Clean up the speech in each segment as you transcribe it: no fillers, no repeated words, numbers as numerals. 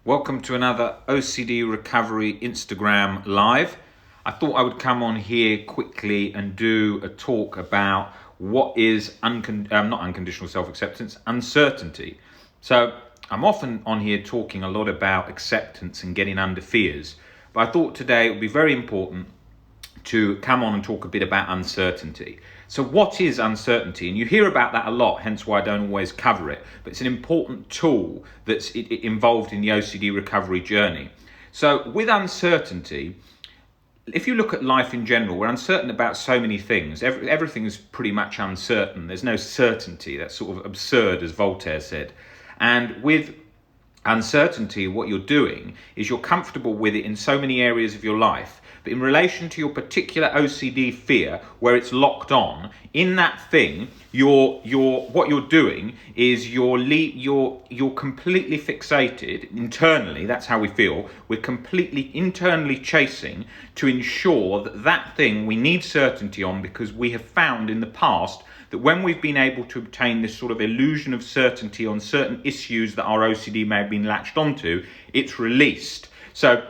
Welcome to another OCD Recovery Instagram Live. I thought I would come on here quickly and do a talk about what is not unconditional self-acceptance, uncertainty. So I'm often on here talking a lot about acceptance and getting under fears, but I thought today it would be very important to come on and talk a bit about uncertainty. So what is uncertainty? And you hear about that a lot, hence why I don't always cover it, but it's an important tool that's involved in the OCD recovery journey. So with uncertainty, if you look at life in general, we're uncertain about so many things. Everything is pretty much uncertain. There's no certainty. That's sort of absurd, as Voltaire said. And with uncertainty, what you're doing is you're comfortable with it in so many areas of your life, but in relation to your particular OCD fear, where it's locked on, in that thing, what you're doing is you're completely fixated internally. That's how we feel. We're completely internally chasing to ensure that that thing we need certainty on, because we have found in the past that when we've been able to obtain this sort of illusion of certainty on certain issues that our OCD may have been latched onto, it's released. So,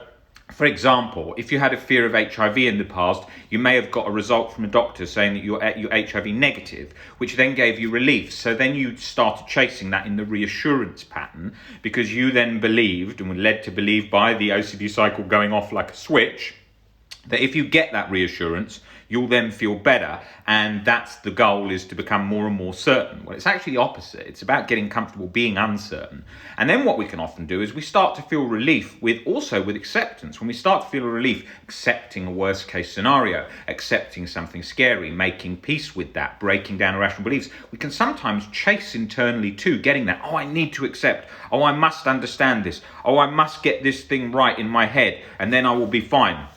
for example, if you had a fear of HIV in the past, you may have got a result from a doctor saying that you're HIV negative, which then gave you relief. So then you started chasing that in the reassurance pattern, because you then believed and were led to believe by the OCD cycle going off like a switch, that if you get that reassurance, you'll then feel better, and that's the goal, is to become more and more certain. Well, it's actually the opposite. It's about getting comfortable being uncertain. And then what we can often do is we start to feel relief with acceptance. When we start to feel a relief, accepting a worst case scenario, accepting something scary, making peace with that, breaking down irrational beliefs, we can sometimes chase internally too, getting that, I need to accept, I must understand this, I must get this thing right in my head, and then I will be fine.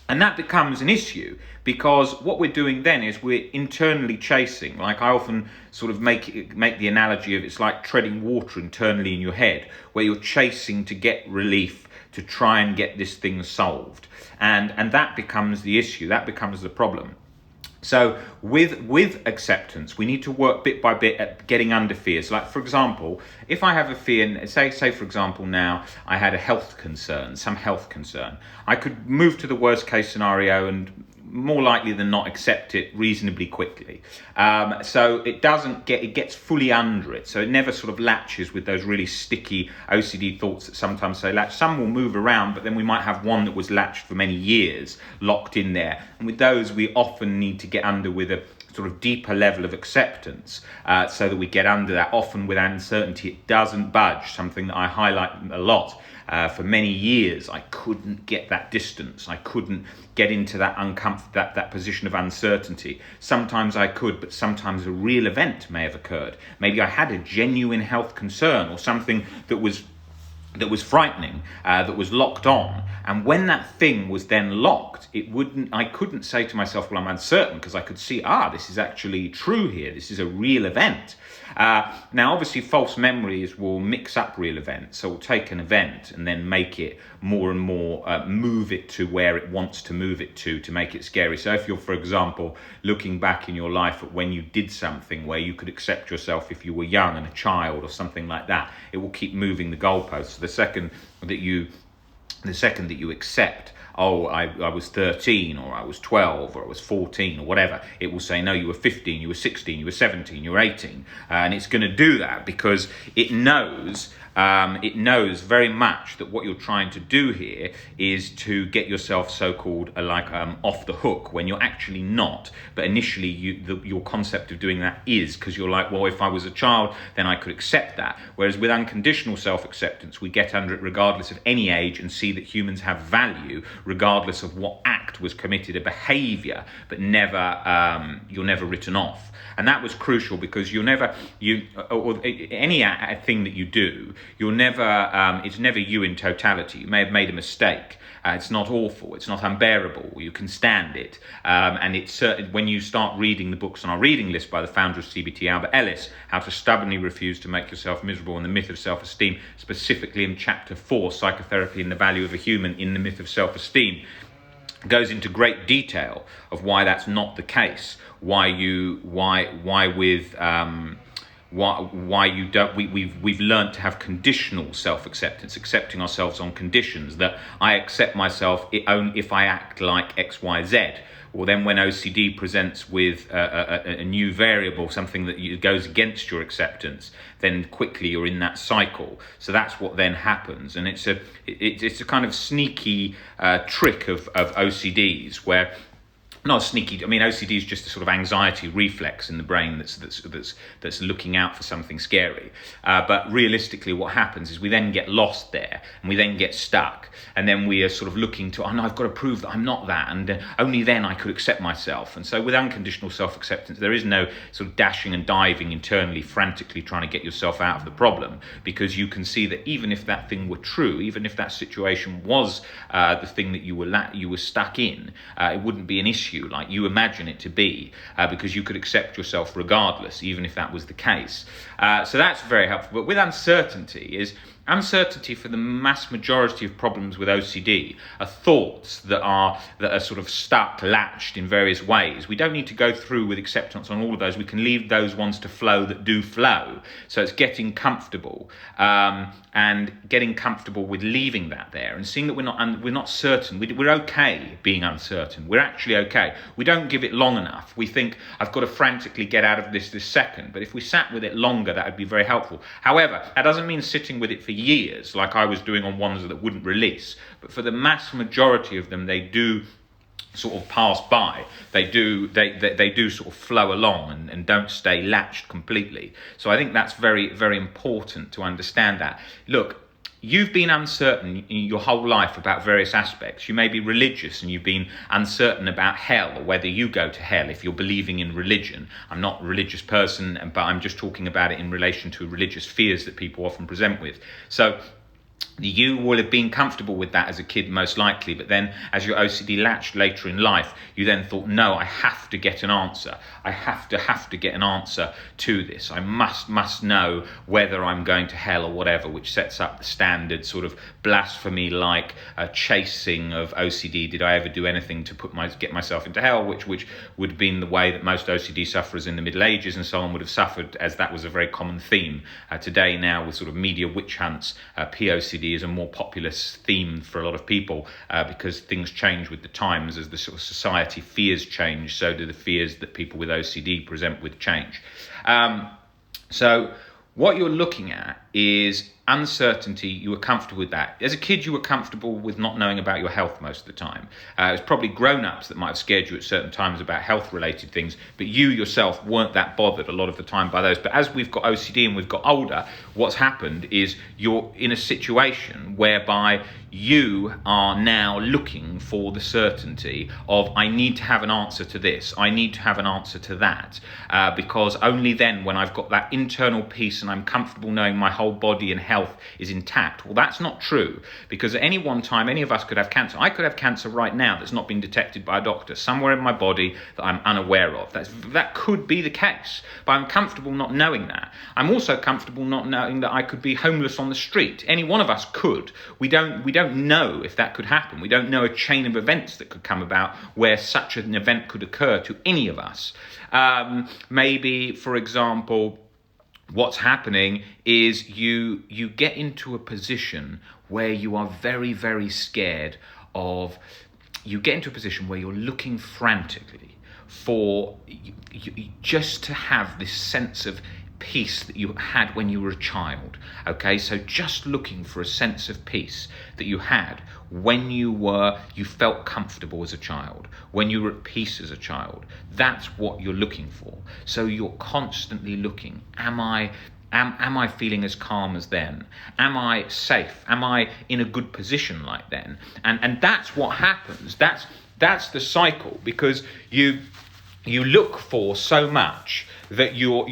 And that becomes an issue, because what we're doing then is we're internally chasing. Like I often sort of make the analogy of, it's like treading water internally in your head, where you're chasing to get relief, to try and get this thing solved. And that becomes the issue, that becomes the problem. So with acceptance, we need to work bit by bit at getting under fears. Like, for example, if I have a fear, and say for example now I had some health concern, I could move to the worst case scenario and more likely than not accept it reasonably quickly. So it gets fully under it. So it never sort of latches with those really sticky OCD thoughts that sometimes say latch. Some will move around, but then we might have one that was latched for many years, locked in there. And with those, we often need to get under with a sort of deeper level of acceptance, so that we get under that. Often with uncertainty, it doesn't budge, something that I highlight a lot. For many years, I couldn't get that distance. I couldn't get into that that position of uncertainty. Sometimes I could, but sometimes a real event may have occurred. Maybe I had a genuine health concern or something that was frightening, that was locked on. And when that thing was then locked, I couldn't say to myself, well, I'm uncertain, because I could see, this is actually true here. This is a real event. Now, obviously, false memories will mix up real events. So we'll take an event and then make it more and more, move it to where it wants to move it to make it scary. So if you're, for example, looking back in your life at when you did something where you could accept yourself if you were young and a child or something like that, it will keep moving the goalposts. The second that you accept, I was 13, or I was 12, or I was 14, or whatever, it will say, no, you were 15, you were 16, you were 17, you were 18. And it's going to do that because it knows very much that what you're trying to do here is to get yourself so-called off the hook, when you're actually not. But initially, your concept of doing that is because you're like, well, if I was a child, then I could accept that. Whereas with unconditional self-acceptance, we get under it regardless of any age and see that humans have value regardless of what act was committed, a behavior, but you're never written off. And that was crucial, because any thing that you do, it's never you in totality. You may have made a mistake. It's not awful. It's not unbearable. You can stand it. And it's when you start reading the books on our reading list by the founder of CBT, Albert Ellis, How to Stubbornly Refuse to Make Yourself Miserable and the Myth of Self-Esteem, specifically in Chapter 4, Psychotherapy and the Value of a Human in the Myth of Self-Esteem, goes into great detail of why that's not the case. Why with why you don't. We've learned to have conditional self-acceptance, accepting ourselves on conditions, that I accept myself only if I act like X, Y, Z. Well, then when OCD presents with a new variable, something that goes against your acceptance, then quickly you're in that cycle. So that's what then happens. And it's a kind of sneaky trick of OCDs, where not sneaky. I mean, OCD is just a sort of anxiety reflex in the brain that's looking out for something scary. But realistically, what happens is we then get lost there, and we then get stuck, and then we are sort of looking to, oh no, I've got to prove that I'm not that, and only then I could accept myself. And so, with unconditional self-acceptance, there is no sort of dashing and diving internally, frantically trying to get yourself out of the problem, because you can see that even if that thing were true, even if that situation was the thing that you were stuck in, it wouldn't be an issue like you imagine it to be, because you could accept yourself regardless, even if that was the case. So that's very helpful. But with uncertainty for the mass majority of problems with OCD are thoughts that are sort of stuck, latched in various ways. We don't need to go through with acceptance on all of those. We can leave those ones to flow that do flow. So it's getting comfortable, and getting comfortable with leaving that there, and seeing that we're not certain. We're okay being uncertain. We're actually okay. We don't give it long enough. We think, I've got to frantically get out of this second. But if we sat with it longer, that would be very helpful. However, that doesn't mean sitting with it for years, like I was doing on ones that wouldn't release. But for the mass majority of them, they do sort of pass by. They do sort of flow along and don't stay latched completely. So I think that's very, very important to understand that. Look, you've been uncertain in your whole life about various aspects. You may be religious and you've been uncertain about hell, or whether you go to hell if you're believing in religion. I'm not a religious person, but I'm just talking about it in relation to religious fears that people often present with. So you will have been comfortable with that as a kid, most likely, but then as your OCD latched later in life, you then thought, no, I have to get an answer. I have to get an answer to this. I must know whether I'm going to hell or whatever, which sets up the standard sort of blasphemy-like chasing of OCD. Did I ever do anything to get myself into hell? Which would have been the way that most OCD sufferers in the Middle Ages and so on would have suffered, as that was a very common theme. Today now, with sort of media witch hunts, POCD is a more populous theme for a lot of people, because things change with the times. As the sort of society fears change, so do the fears that people with OCD present with change. So what you're looking at is uncertainty. You were comfortable with that. As a kid, you were comfortable with not knowing about your health most of the time. It was probably grown-ups that might have scared you at certain times about health-related things, but you yourself weren't that bothered a lot of the time by those. But as we've got OCD and we've got older, what's happened is you're in a situation whereby you are now looking for the certainty of, I need to have an answer to this, I need to have an answer to that, because only then, when I've got that internal peace and I'm comfortable knowing my whole body and health is intact. Well, that's not true, because at any one time, any of us could have cancer. I could have cancer right now that's not been detected by a doctor, somewhere in my body that I'm unaware of. That could be the case, but I'm comfortable not knowing that. I'm also comfortable not knowing that I could be homeless on the street. Any one of us could. We don't know if that could happen. We don't know a chain of events that could come about where such an event could occur to any of us. Maybe, for example, what's happening is you get into a position where you are very, very scared of. You get into a position where you're looking frantically for just to have this sense of peace that you had when you were a child. Okay, so just looking for a sense of peace that you had when you felt comfortable as a child, when you were at peace as a child. That's what you're looking for. So you're constantly looking, am I feeling as calm as then? Am I safe? Am I in a good position like then? And that's what happens. That's the cycle, because you look for so much that you're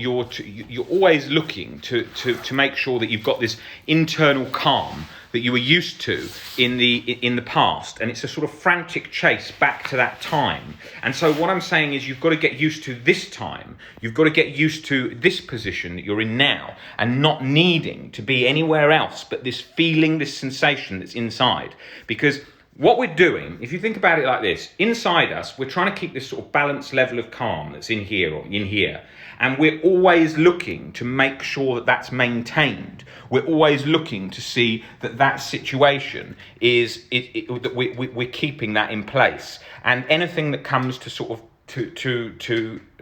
always looking to make sure that you've got this internal calm that you were used to in the past, and it's a sort of frantic chase back to that time. And so what I'm saying is, you've got to get used to this time. You've got to get used to this position that you're in now, and not needing to be anywhere else but this feeling, this sensation that's inside. Because What we're doing, if you think about it like this, inside us, we're trying to keep this sort of balanced level of calm that's in here or in here. And we're always looking to make sure that that's maintained. We're always looking to see that that situation is, that we're keeping that in place. And anything that comes to sort of I'm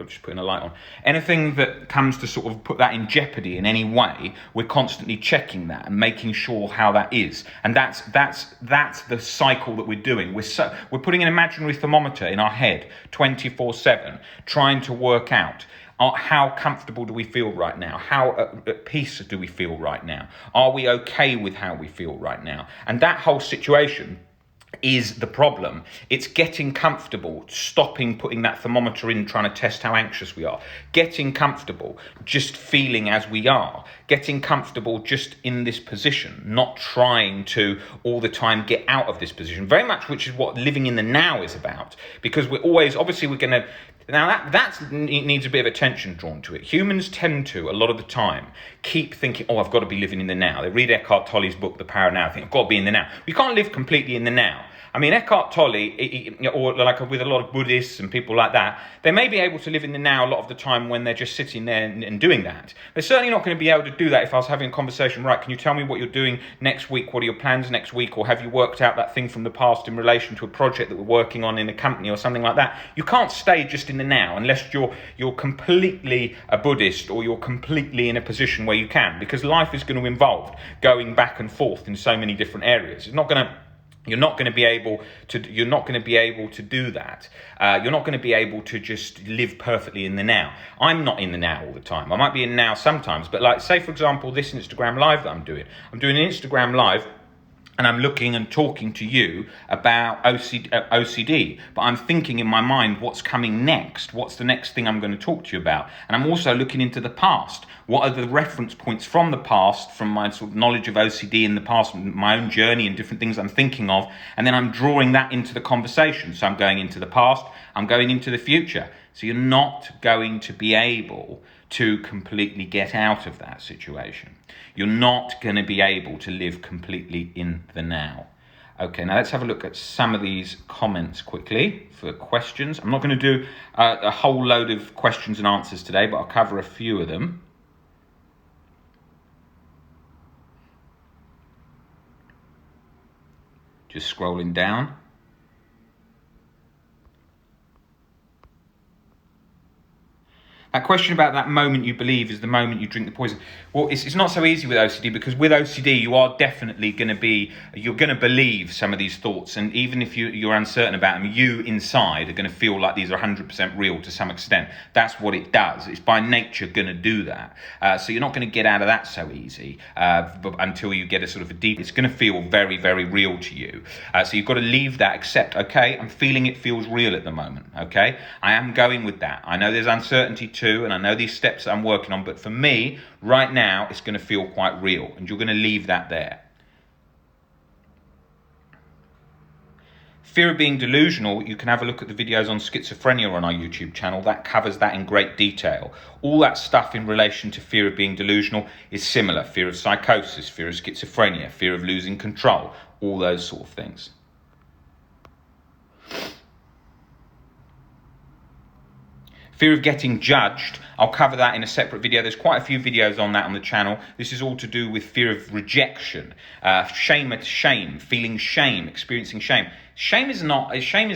just putting a light on. Anything that comes to sort of put that in jeopardy in any way, we're constantly checking that and making sure how that is. And that's the cycle that we're doing. We're putting an imaginary thermometer in our head 24/7, trying to work out how comfortable do we feel right now? How at peace do we feel right now? Are we okay with how we feel right now? And that whole situation is the problem. It's getting comfortable, stopping putting that thermometer in, trying to test how anxious we are, getting comfortable, just feeling as we are, getting comfortable just in this position, not trying to all the time get out of this position, very much which is what living in the now is about, because we're always, obviously we're going to, now that needs a bit of attention drawn to it. Humans tend to, a lot of the time, keep thinking, oh, I've got to be living in the now. They read Eckhart Tolle's book, The Power of Now, think, I've got to be in the now. We can't live completely in the now. I mean, Eckhart Tolle, or like with a lot of Buddhists and people like that, they may be able to live in the now a lot of the time when they're just sitting there and doing that. They're certainly not going to be able to do that if I was having a conversation, right, can you tell me what you're doing next week? What are your plans next week? Or have you worked out that thing from the past in relation to a project that we're working on in a company or something like that? You can't stay just in the now unless you're completely a Buddhist or you're completely in a position where you can, because life is going to involve going back and forth in so many different areas. You're not going to be able to do that. You're not going to be able to just live perfectly in the now. I'm not in the now all the time. I might be in now sometimes, but like, say for example, this Instagram live that I'm doing an Instagram live, and I'm looking and talking to you about OCD, but I'm thinking in my mind what's coming next, what's the next thing I'm going to talk to you about. And I'm also looking into the past. What are the reference points from the past, from my sort of knowledge of OCD in the past, my own journey and different things I'm thinking of, and then I'm drawing that into the conversation. So I'm going into the past, I'm going into the future. So you're not going to be able to completely get out of that situation. You're not going to be able to live completely in the now. Okay, now let's have a look at some of these comments quickly for questions. I'm not going to do a whole load of questions and answers today, but I'll cover a few of them. Just scrolling down. That question about that moment you believe is the moment you drink the poison. Well, it's not so easy with OCD, because with OCD you are definitely you're going to believe some of these thoughts, and even if you're uncertain about them, you inside are going to feel like these are 100% real to some extent. That's what it does. It's by nature going to do that. So you're not going to get out of that so easy until you get a sort of a deep. It's going to feel very, very real to you. So you've got to leave that, accept, okay, I'm feeling it feels real at the moment, okay? I am going with that. I know there's uncertainty too, and I know these steps that I'm working on, but for me, right now, it's going to feel quite real, and you're going to leave that there. Fear of being delusional, you can have a look at the videos on schizophrenia on our YouTube channel. That covers that in great detail. All that stuff in relation to fear of being delusional is similar. Fear of psychosis, fear of schizophrenia, fear of losing control, all those sort of things. Fear of getting judged, I'll cover that in a separate video. There's quite a few videos on that on the channel. This is all to do with fear of rejection, shame, feeling shame, experiencing shame. Shame is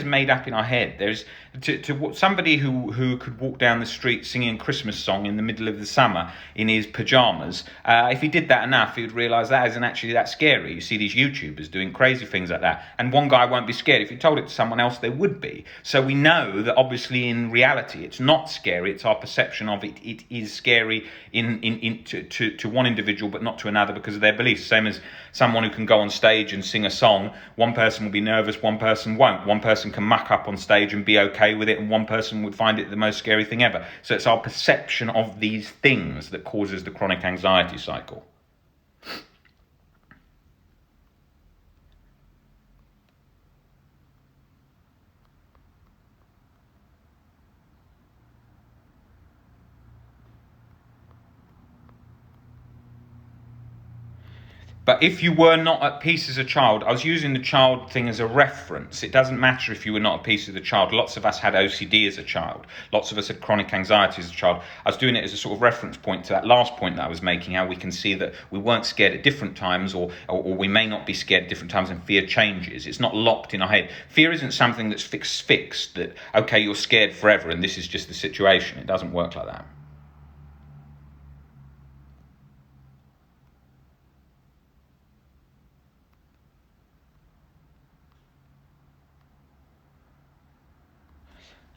made up in our head. There's to somebody who could walk down the street singing a Christmas song in the middle of the summer in his pajamas. If he did that enough, he would realise that isn't actually that scary. You see these YouTubers doing crazy things like that, and one guy won't be scared. If you told it to someone else, they would be. So we know that obviously in reality, it's not scary. It's our perception of it. It is scary to one individual, but not to another because of their beliefs. Same as someone who can go on stage and sing a song. One person will be nervous, one person won't. One person can muck up on stage and be okay with it, and one person would find it the most scary thing ever. So it's our perception of these things that causes the chronic anxiety cycle. But if you were not at peace as a child, I was using the child thing as a reference. It doesn't matter if you were not at peace as a child. Lots of us had OCD as a child. Lots of us had chronic anxiety as a child. I was doing it as a sort of reference point to that last point that I was making, how we can see that we weren't scared at different times, or we may not be scared at different times, and fear changes. It's not locked in our head. Fear isn't something that's fixed, that, okay, you're scared forever and this is just the situation. It doesn't work like that.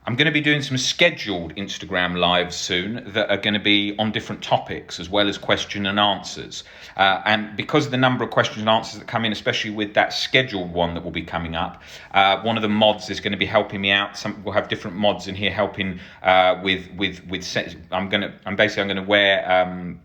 I'm going to be doing some scheduled Instagram lives soon that are going to be on different topics as well as question and answers. And because of the number of questions and answers that come in, especially with that scheduled one that will be coming up, one of the mods is going to be helping me out. We'll have different mods in here helping with. I'm going to wear.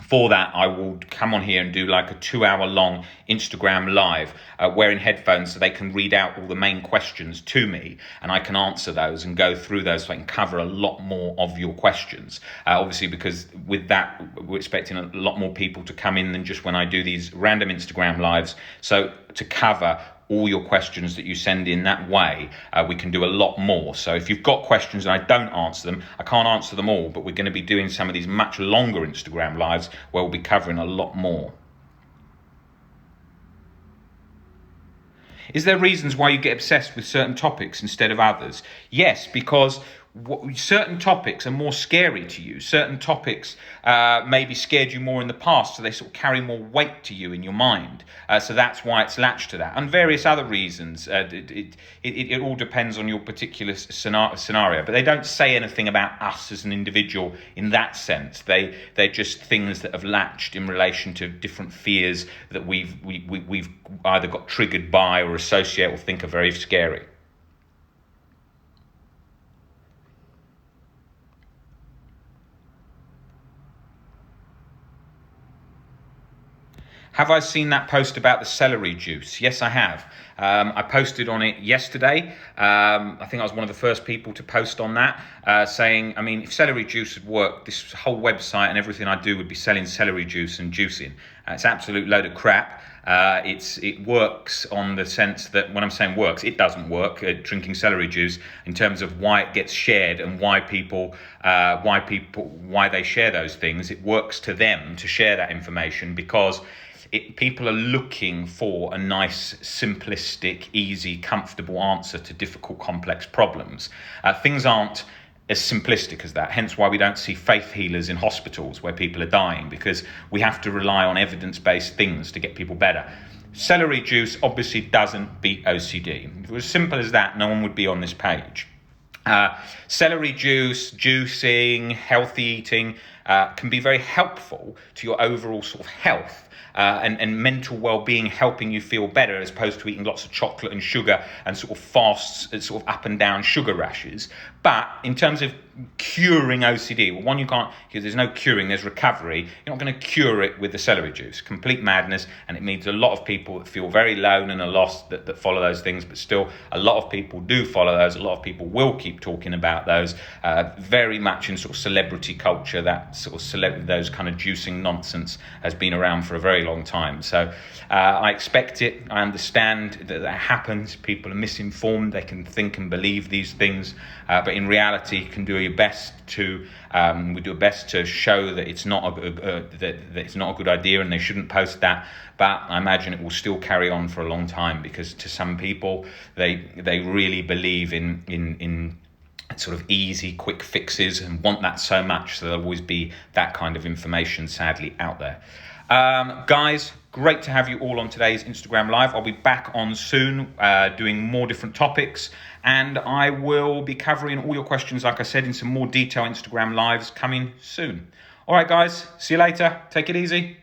For that, I will come on here and do like a 2-hour long Instagram live wearing headphones so they can read out all the main questions to me and I can answer those and go through those so I can cover a lot more of your questions. Obviously, because with that, we're expecting a lot more people to come in than just when I do these random Instagram lives. So to cover all your questions that you send in that way, we can do a lot more. So if you've got questions and I don't answer them, I can't answer them all, but we're going to be doing some of these much longer Instagram lives where we'll be covering a lot more. Is there reasons why you get obsessed with certain topics instead of others? Yes, because certain topics are more scary to you. Certain topics maybe scared you more in the past, so they sort of carry more weight to you in your mind. So that's why it's latched to that. And various other reasons. It all depends on your particular scenario. But they don't say anything about us as an individual in that sense. They're just things that have latched in relation to different fears that we've either got triggered by or associate or think are very scary. Have I seen that post about the celery juice? Yes, I have. I posted on it yesterday. I think I was one of the first people to post on that, saying, I mean, if celery juice had worked, this whole website and everything I do would be selling celery juice and juicing. It's an absolute load of crap. It works on the sense that when I'm saying works, it doesn't work. Drinking celery juice in terms of why it gets shared and why they share those things. It works to them to share that information because people are looking for a nice, simplistic, easy, comfortable answer to difficult, complex problems. Things aren't as simplistic as that, hence why we don't see faith healers in hospitals where people are dying, because we have to rely on evidence-based things to get people better. Celery juice obviously doesn't beat OCD. If it was simple as that, no one would be on this page. Celery juice, juicing, healthy eating can be very helpful to your overall sort of health. And mental well-being, helping you feel better, as opposed to eating lots of chocolate and sugar and sort of fasts, sort of up and down sugar rashes. But in terms of curing OCD, well, one, you can't, because there's no curing, there's recovery. You're not going to cure it with the celery juice. Complete madness, and it means a lot of people that feel very alone and are lost that follow those things, but still a lot of people do follow those. A lot of people will keep talking about those, very much in sort of celebrity culture. That sort of those kind of juicing nonsense has been around for a very long time. So I expect it. I understand that happens. People are misinformed. They can think and believe these things, but in reality, you can do your best to we do our best to show that it's not that it's not a good idea and they shouldn't post that. But I imagine it will still carry on for a long time, because to some people they really believe in sort of easy, quick fixes and want that so much, so there'll always be that kind of information, sadly, out there. Guys, great to have you all on today's Instagram Live. I'll be back on soon, doing more different topics, and I will be covering all your questions, like I said, in some more detail Instagram Lives coming soon. All right, guys, see you later. Take it easy.